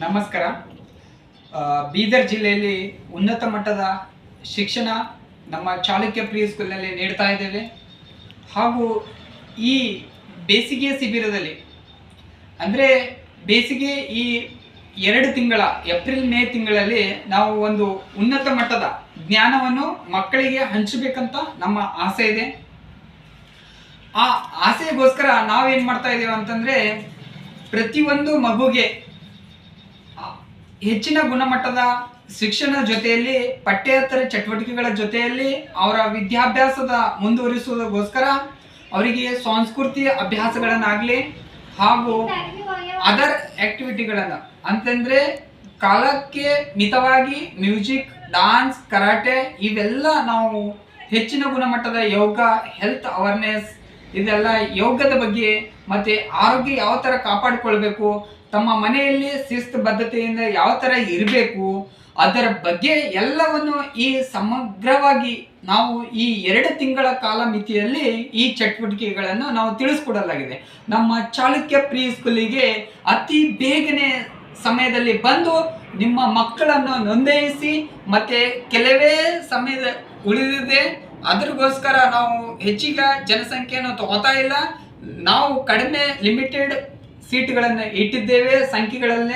ನಮಸ್ಕಾರ. ಬೀದರ್ ಜಿಲ್ಲೆಯಲ್ಲಿ ಉನ್ನತ ಮಟ್ಟದ ಶಿಕ್ಷಣ ನಮ್ಮ ಚಾಲುಕ್ಯ ಪ್ರೀ ಸ್ಕೂಲ್ನಲ್ಲಿ ನೀಡ್ತಾ ಇದ್ದೇವೆ. ಹಾಗೂ ಈ ಬೇಸಿಗೆ ಶಿಬಿರದಲ್ಲಿ ಅಂದರೆ ಬೇಸಿಗೆ ಈ 2 ತಿಂಗಳ ಏಪ್ರಿಲ್ ಮೇ ತಿಂಗಳಲ್ಲಿ ನಾವು ಒಂದು ಉನ್ನತ ಮಟ್ಟದ ಜ್ಞಾನವನ್ನು ಮಕ್ಕಳಿಗೆ ಹಂಚಬೇಕಂತ ನಮ್ಮ ಆಸೆ ಇದೆ. ಆ ಆಸೆಗೋಸ್ಕರ ನಾವೇನು ಮಾಡ್ತಾ ಇದ್ದೇವೆ ಅಂತಂದರೆ, ಪ್ರತಿಯೊಂದು ಮಗುಗೆ ಹೆಚ್ಚಿನ ಗುಣಮಟ್ಟದ ಶಿಕ್ಷಣ ಜೊತೆಯಲ್ಲಿ ಪಠ್ಯೇತರ ಚಟುವಟಿಕೆಗಳ ಜೊತೆಯಲ್ಲಿ ಅವರ ವಿದ್ಯಾಭ್ಯಾಸದ ಮುಂದುವರಿಸುವುದಕ್ಕೋಸ್ಕರ ಅವರಿಗೆ ಸಾಂಸ್ಕೃತಿಕ ಅಭ್ಯಾಸಗಳನ್ನಾಗಲಿ ಹಾಗೂ ಅದರ್ ಆಕ್ಟಿವಿಟಿಗಳನ್ನು ಅಂತಂದರೆ ಕಾಲಕ್ಕೆ ಮಿತವಾಗಿ ಮ್ಯೂಸಿಕ್, ಡಾನ್ಸ್, ಕರಾಟೆ ಇವೆಲ್ಲ ನಾವು ಹೆಚ್ಚಿನ ಗುಣಮಟ್ಟದ ಯೋಗ, ಹೆಲ್ತ್ ಅವೇರ್ನೆಸ್, ಇದೆಲ್ಲ ಯೋಗದ ಬಗ್ಗೆ ಮತ್ತು ಆರೋಗ್ಯ ಯಾವ ಥರ ಕಾಪಾಡಿಕೊಳ್ಬೇಕು, ತಮ್ಮ ಮನೆಯಲ್ಲಿ ಶಿಸ್ತು ಬದ್ಧತೆಯಿಂದ ಯಾವ ಥರ ಇರಬೇಕು, ಅದರ ಬಗ್ಗೆ ಎಲ್ಲವನ್ನು ಈ ಸಮಗ್ರವಾಗಿ ನಾವು ಈ 2 ತಿಂಗಳ ಕಾಲ ಮಿತಿಯಲ್ಲಿ ಈ ಚಟುವಟಿಕೆಗಳನ್ನು ನಾವು ತಿಳಿಸ್ಕೊಡಲಾಗಿದೆ. ನಮ್ಮ ಚಾಲುಕ್ಯ ಪ್ರೀ ಸ್ಕೂಲಿಗೆ ಅತಿ ಬೇಗನೆ ಸಮಯದಲ್ಲಿ ಬಂದು ನಿಮ್ಮ ಮಕ್ಕಳನ್ನು ನೋಂದಾಯಿಸಿ. ಮತ್ತು ಕೆಲವೇ ಸಮಯದ ಉಳಿದಿದೆ, ಅದಕ್ಕೋಸ್ಕರ ನಾವು ಹೆಚ್ಚಿಗೆ ಜನಸಂಖ್ಯೆಯನ್ನು ತಗೋತಾ ಇಲ್ಲ. ನಾವು ಕಡಿಮೆ ಲಿಮಿಟೆಡ್ ಸೀಟ್ಗಳನ್ನು ಇಟ್ಟಿದ್ದೇವೆ ಸಂಖ್ಯೆಗಳನ್ನೇ.